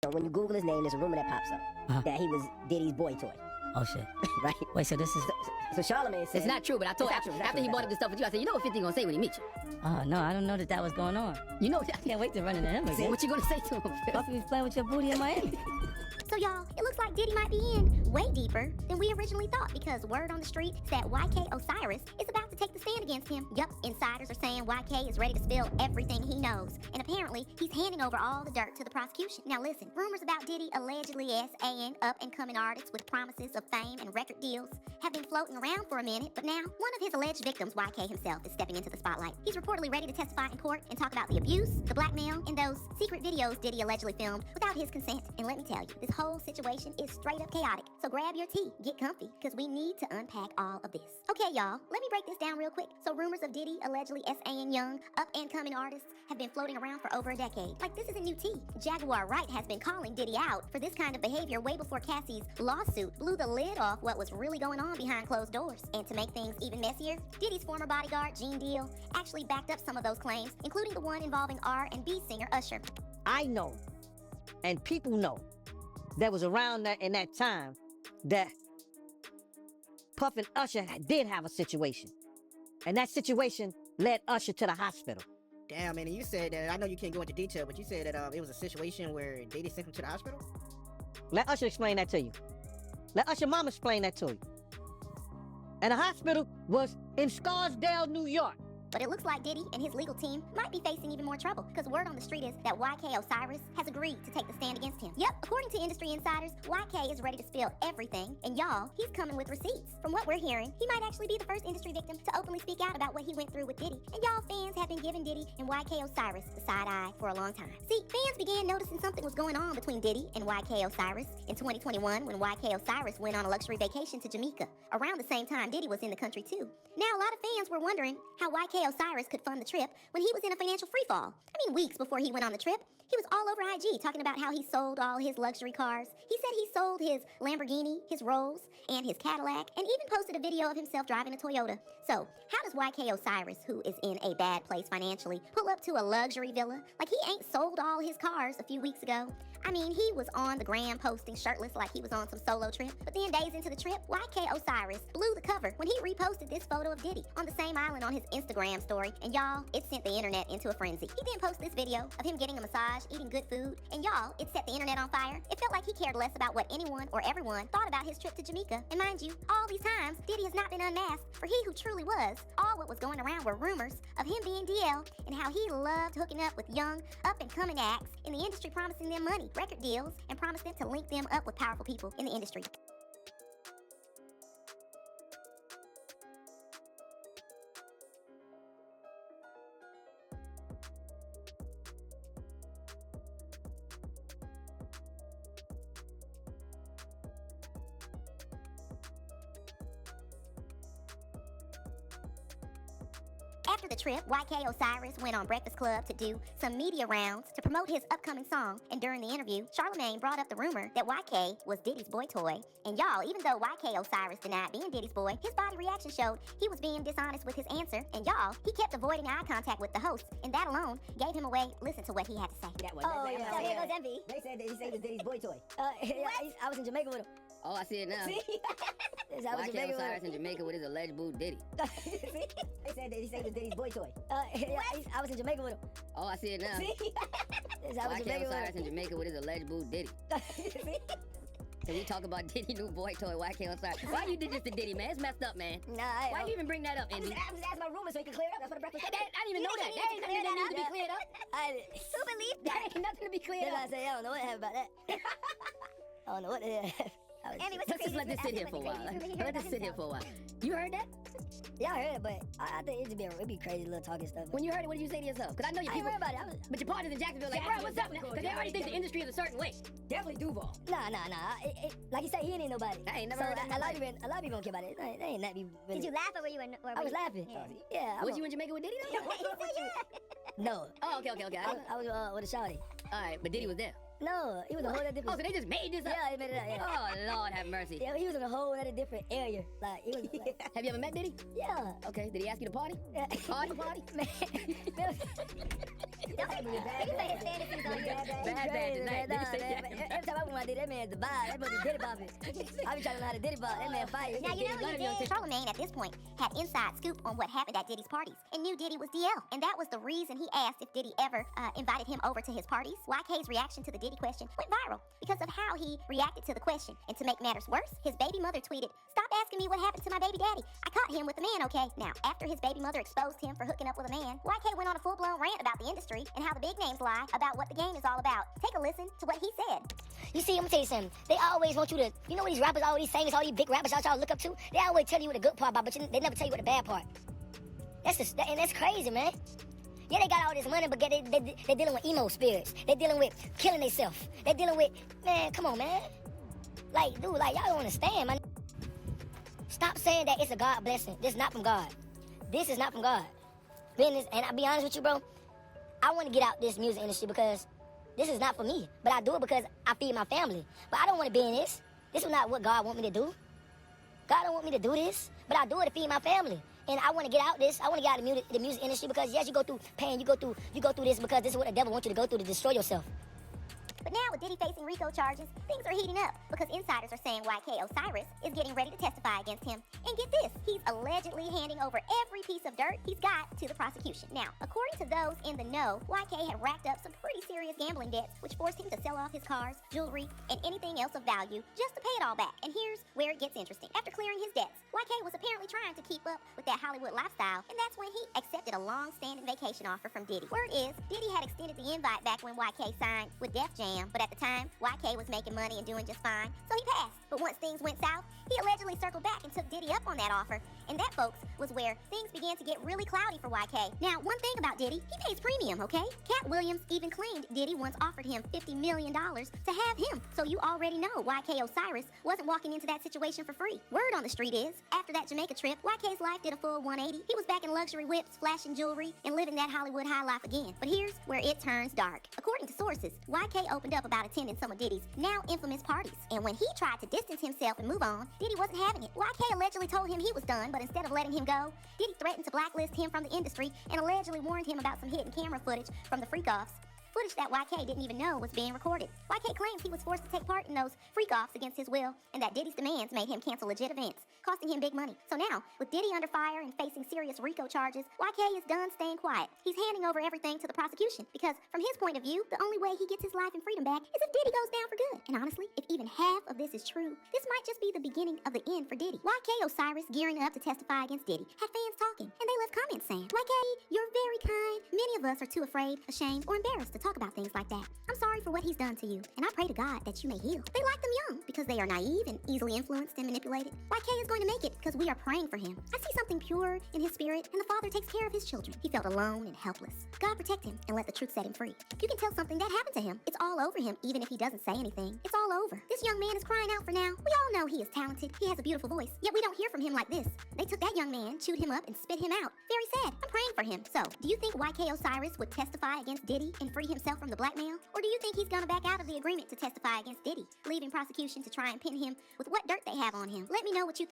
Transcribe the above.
So when you Google his name, there's a rumor that pops up that he was Diddy's boy toy. Oh shit. Right? Wait, so this is... So Charlamagne said... It's not true, but I told after he bought up the stuff with you, I said, you know what 50 gonna say when he meets you? Oh, no, I don't know that was going on. You know, I can't wait to run into him again. see what you gonna say to him? Hope you was playing with your booty in Miami. So y'all, it looks like Diddy might be in way deeper than we originally thought, because word on the street said YK Osiris is about to take the stand against him. Yup, insiders are saying YK is ready to spill everything he knows, and apparently he's handing over all the dirt to the prosecution. Now listen, rumors about Diddy allegedly SAing up-and-coming artists with promises of fame and record deals have been floating around for a minute, but now one of his alleged victims, YK himself, is stepping into the spotlight. He's reportedly ready to testify in court and talk about the abuse, the blackmail, and those secret videos Diddy allegedly filmed without his consent. And let me tell you, this whole situation is straight up chaotic. So grab your tea, get comfy, because we need to unpack all of this. Okay, y'all, let me break this down real quick. So rumors of Diddy allegedly SAing young, up-and-coming artists have been floating around for over a decade. Like, this isn't new tea. Jaguar Wright has been calling Diddy out for this kind of behavior way before Cassie's lawsuit blew the lid off what was really going on behind closed doors. And to make things even messier, Diddy's former bodyguard, Gene Deal, actually backed up some of those claims, including the one involving R&B singer Usher. I know, and people know, that was around that in that time that Puff and Usher did have a situation. And that situation led Usher to the hospital. Damn, man, and you said that, I know you can't go into detail, but you said that it was a situation where Diddy sent him to the hospital? Let Usher explain that to you. Let Usher mama explain that to you. And the hospital was in Scarsdale, New York. But it looks like Diddy and his legal team might be facing even more trouble, because word on the street is that YK Osiris has agreed to take the stand against him. Yep, according to industry insiders, YK is ready to spill everything, and y'all, he's coming with receipts. From what we're hearing, he might actually be the first industry victim to openly speak out about what he went through with Diddy. And y'all fans have been giving Diddy and YK Osiris the side eye for a long time. See, fans began noticing something was going on between Diddy and YK Osiris in 2021 when YK Osiris went on a luxury vacation to Jamaica. Around the same time, Diddy was in the country too. Now, a lot of fans were wondering how YK Osiris could fund the trip when he was in a financial freefall. I mean, weeks before he went on the trip, he was all over IG talking about how he sold all his luxury cars. He said he sold his Lamborghini, his Rolls, and his Cadillac, and even posted a video of himself driving a Toyota. So, how does YK Osiris, who is in a bad place financially, pull up to a luxury villa? Like, he ain't sold all his cars a few weeks ago. I mean, he was on the gram posting shirtless like he was on some solo trip. But then days into the trip, YK Osiris blew the cover when he reposted this photo of Diddy on the same island on his Instagram story. And y'all, it sent the internet into a frenzy. He then posted this video of him getting a massage, eating good food. And y'all, it set the internet on fire. It felt like he cared less about what anyone or everyone thought about his trip to Jamaica. And mind you, all these times, Diddy has not been unmasked for he who truly was. All what was going around were rumors of him being DL and how he loved hooking up with young, up-and-coming acts in the industry, promising them money, record deals, and promised them to link them up with powerful people in the industry. After the trip, YK Osiris went on Breakfast Club to do some media rounds to promote his upcoming song. And during the interview, Charlamagne brought up the rumor that YK was Diddy's boy toy. And y'all, even though YK Osiris denied being Diddy's boy, his body reaction showed he was being dishonest with his answer. And y'all, he kept avoiding eye contact with the host. And that alone gave him away. Listen to what he had to say. Oh, yeah. So here goes Envy. They said that he said he was Diddy's boy toy. I was in Jamaica with him. Oh, I see it now. See? I was in YK Jamaica Osiris with in Jamaica with his alleged boo Diddy. See? They said that he said he was Diddy's boy toy. I was in Jamaica with him. Oh, I see it now. See? I was in YK Jamaica Osiris with in him. Jamaica with his alleged boo Diddy. See? So we talk about Diddy new boy toy, YK Osiris. Why you did this to Diddy, man? It's messed up, man. Nah, Why you even bring that up, I'm Andy? just asking my rumors so he can clear it up. That's what the breakfast I didn't even know that. That ain't nothing that needs to be cleared up. Who believed That that? ain't nothing to be cleared Then I up. say, I don't know what happened about that. I don't know what the hell. Envy, what's the Let's just let this sit here for a while. Let this sit here for a while. You heard that? Yeah, I heard it, but I think it'd be crazy little talking stuff. When you heard it, what did you say to yourself? Because I know your I ain't people. worried about it. But your partners in Jacksonville like, bro, what's up? Because they already think the industry is a certain way. Definitely Duval. Nah. Like you said, he ain't nobody. I ain't never so heard that a lot of people don't care about it. They ain't that be really. Did you laugh or were you? I was laughing. Yeah. Was you in Jamaica with Diddy though? No. Oh, okay. I was with a shawty. All right, but Diddy was there. No, he was a whole other Oh, different. so they just made this up? Yeah, he made it up. Yeah. Oh, Lord have mercy. Yeah, he was in a whole other different area. Like he was. Like, Have you ever met Diddy? yeah. Okay, did he ask you to party? Yeah. Party? Man, He say his fantasies on you. Bad tonight. Nigga say that. Every time I want to do that man the vibe, that must be Diddy bopping. I be trying to know how to Diddy bop. That man fight. Now, you know he did. Charlamagne, at this point, had inside scoop on what happened at Diddy's parties and knew Diddy was DL. And that was the reason he asked if Diddy ever invited him over to his parties. YK's reaction to the Diddy question went viral because of how he reacted to the question. And to make matters worse, his baby mother tweeted, "Stop asking me what happened to my baby daddy. I caught him with a man, okay?" Now, after his baby mother exposed him for hooking up with a man, YK went on a full-blown rant about the industry and how the big names lie about what the game is all about. Take a listen to what he said. You see, I'm gonna tell you something. They always want you to, you know what these rappers, all these singers, all these big rappers y'all look up to? They always tell you what the good part about, but they never tell you what the bad part. And that's crazy, man. Yeah, they got all this money, but they dealing with emo spirits. They dealing with killing themselves. They dealing with, man, come on, man. Like, dude, like, y'all don't understand, man. Stop saying that it's a God blessing. This is not from God. This is not from God. Business, and I'll be honest with you, bro. I want to get out this music industry because this is not for me. But I do it because I feed my family. But I don't want to be in this. This is not what God want me to do. God don't want me to do this. But I do it to feed my family. And I want to get out this. I want to get out of the music industry because, yes, you go through pain. You go through this because this is what the devil wants you to go through to destroy yourself. But now with Diddy facing RICO charges, things are heating up because insiders are saying YK Osiris is getting ready to testify against him. And get this, he's allegedly handing over every piece of dirt he's got to the prosecution. Now, according to those in the know, YK had racked up some pretty serious gambling debts, which forced him to sell off his cars, jewelry, and anything else of value just to pay it all back. And here's where it gets interesting. After clearing his debts, YK was apparently trying to keep up with that Hollywood lifestyle, and that's when he accepted a long-standing vacation offer from Diddy. Word is, Diddy had extended the invite back when YK signed with Def Jam, but at the time, YK was making money and doing just fine, so he passed. But once things went south, he allegedly circled back and took Diddy up on that offer. And that, folks, was where things began to get really cloudy for YK. Now, one thing about Diddy, he pays premium, okay? Cat Williams even claimed Diddy once offered him $50 million to have him. So you already know YK Osiris wasn't walking into that situation for free. Word on the street is, after that Jamaica trip, YK's life did a full 180. He was back in luxury whips, flashing jewelry, and living that Hollywood high life again. But here's where it turns dark. According to sources, YK opened up about attending some of Diddy's now infamous parties. And when he tried to distance himself and move on, Diddy wasn't having it. YK allegedly told him he was done, but instead of letting him go, Diddy threatened to blacklist him from the industry and allegedly warned him about some hidden camera footage from the freak-offs. Footage that YK didn't even know was being recorded. YK claims he was forced to take part in those freak-offs against his will, and that Diddy's demands made him cancel legit events, costing him big money. So now, with Diddy under fire and facing serious RICO charges, YK is done staying quiet. He's handing over everything to the prosecution, because from his point of view, the only way he gets his life and freedom back is if Diddy goes down for good. And honestly, if even half of this is true, this might just be the beginning of the end for Diddy. YK Osiris gearing up to testify against Diddy had fans talking, and they left comments saying, "YK, you're very kind. Many of us are too afraid, ashamed, or embarrassed to talk about things like that. I'm sorry for what he's done to you, and I pray to God that you may heal." They like them young because they are naive and easily influenced and manipulated. YK is going to make it because we are praying for him. I see something pure in his spirit, and the Father takes care of his children. He felt alone and helpless. God protect him and let the truth set him free. You can tell something that happened to him. It's all over him, even if he doesn't say anything. It's all over. This young man is crying out for now. We all know he is talented. He has a beautiful voice, yet we don't hear from him like this. They took that young man, chewed him up, and spit him out. Very sad. I'm praying for him. So, do you think YK Osiris would testify against Diddy and free himself from the blackmail? Or do you think he's gonna back out of the agreement to testify against Diddy, leaving prosecution to try and pin him with what dirt they have on him? Let me know what you think.